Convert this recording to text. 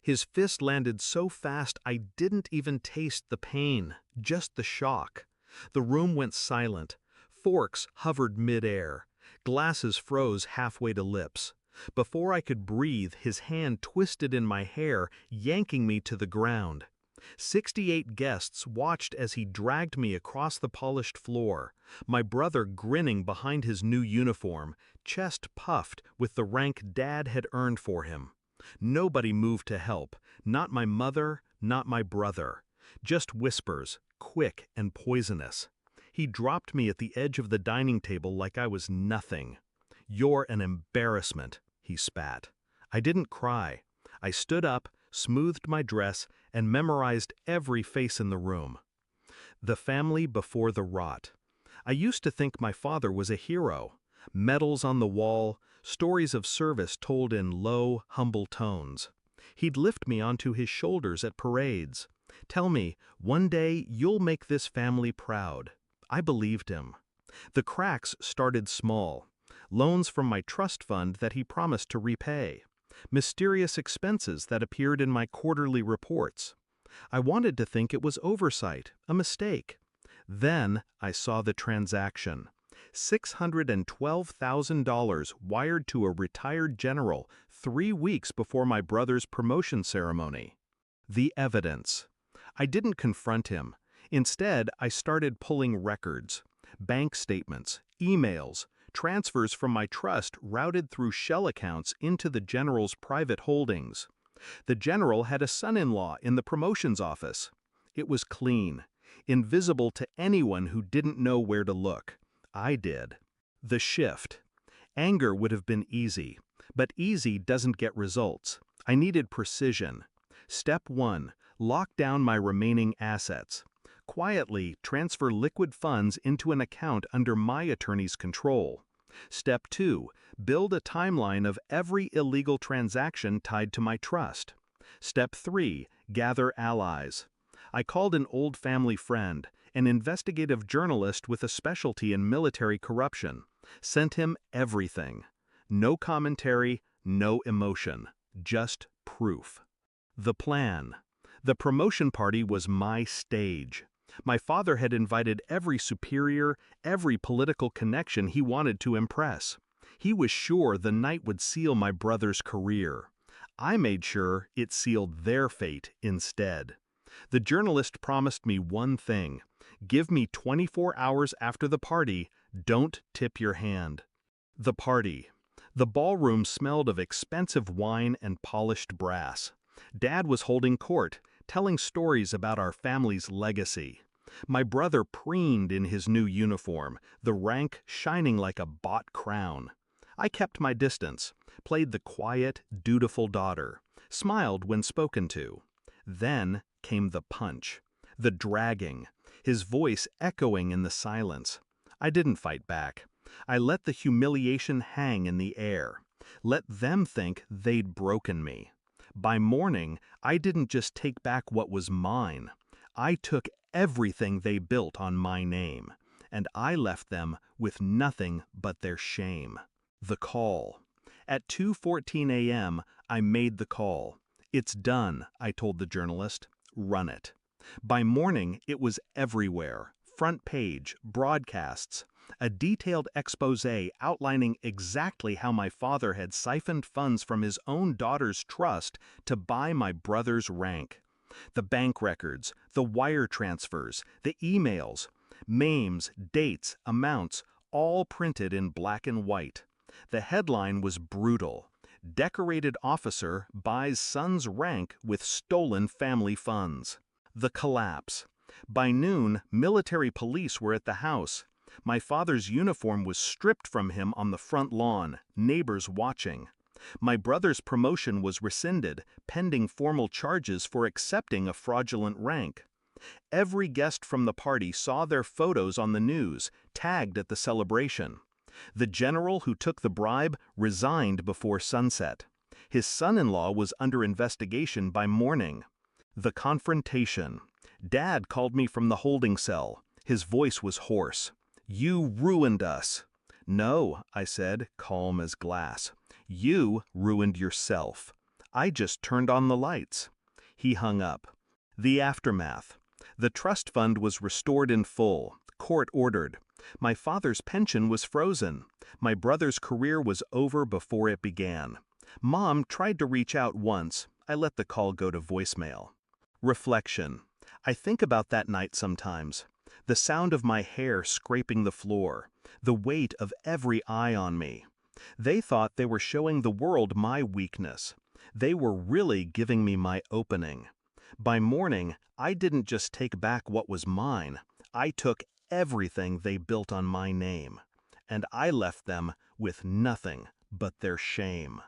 His fist landed so fast I didn't even taste the pain, just the shock. The room went silent. Forks hovered mid-air. Glasses froze halfway to lips. Before I could breathe, his hand twisted in my hair, yanking me to the ground. 68 guests watched as he dragged me across the polished floor, my brother grinning behind his new uniform, chest puffed with the rank Dad had earned for him. Nobody moved to help, not my mother, not my brother. Just whispers, quick and poisonous. He dropped me at the edge of the dining table like I was nothing. "You're an embarrassment," he spat. I didn't cry. I stood up, smoothed my dress, and memorized every face in the room. The family before the rot. I used to think my father was a hero. Medals on the wall, stories of service told in low, humble tones. He'd lift me onto his shoulders at parades. Tell me, one day you'll make this family proud. I believed him. The cracks started small. Loans from my trust fund that he promised to repay. Mysterious expenses that appeared in my quarterly reports. I wanted to think it was oversight, a mistake. Then I saw the transaction. $612,000 wired to a retired general 3 weeks before my brother's promotion ceremony. The evidence. I didn't confront him. Instead, I started pulling records, bank statements, emails, transfers from my trust routed through shell accounts into the general's private holdings. The general had a son-in-law in the promotions office. It was clean, invisible to anyone who didn't know where to look. I did. The shift. Anger would have been easy, but easy doesn't get results. I needed precision. Step 1, lock down my remaining assets. Quietly transfer liquid funds into an account under my attorney's control. Step 2, build a timeline of every illegal transaction tied to my trust. Step 3, gather allies. I called an old family friend, an investigative journalist with a specialty in military corruption. Sent him everything. No commentary, no emotion, just proof. The plan. The promotion party was my stage. My father had invited every superior, every political connection he wanted to impress. He was sure the night would seal my brother's career. I made sure it sealed their fate instead. The journalist promised me one thing: give me 24 hours after the party, don't tip your hand. The party. The ballroom smelled of expensive wine and polished brass. Dad was holding court, telling stories about our family's legacy. My brother preened in his new uniform, the rank shining like a bought crown. I kept my distance, played the quiet, dutiful daughter, smiled when spoken to. Then came the punch, the dragging, his voice echoing in the silence. I didn't fight back. I let the humiliation hang in the air. Let them think they'd broken me. By morning, I didn't just take back what was mine. I took everything they built on my name, and I left them with nothing but their shame. The call. At 2:14 a.m., I made the call. "It's done," I told the journalist. "Run it." By morning, it was everywhere. Front page, broadcasts, a detailed exposé outlining exactly how my father had siphoned funds from his own daughter's trust to buy my brother's rank. The bank records, the wire transfers, the emails, names, dates, amounts, all printed in black and white. The headline was brutal: "Decorated officer buys son's rank with stolen family funds." The collapse. By noon, military police were at the house. My father's uniform was stripped from him on the front lawn, neighbors watching. My brother's promotion was rescinded, pending formal charges for accepting a fraudulent rank. Every guest from the party saw their photos on the news, tagged at the celebration. The general who took the bribe resigned before sunset. His son-in-law was under investigation by morning. The confrontation. Dad called me from the holding cell. His voice was hoarse. "You ruined us." "No," I said, calm as glass. "You ruined yourself." I just turned on the lights. He hung up. The aftermath. The trust fund was restored in full, court ordered. My father's pension was frozen. My brother's career was over before it began. Mom tried to reach out once. I let the call go to voicemail. Reflection. I think about that night sometimes. The sound of my hair scraping the floor. The weight of every eye on me. They thought they were showing the world my weakness. They were really giving me my opening. By morning, I didn't just take back what was mine. I took everything they built on my name. And I left them with nothing but their shame.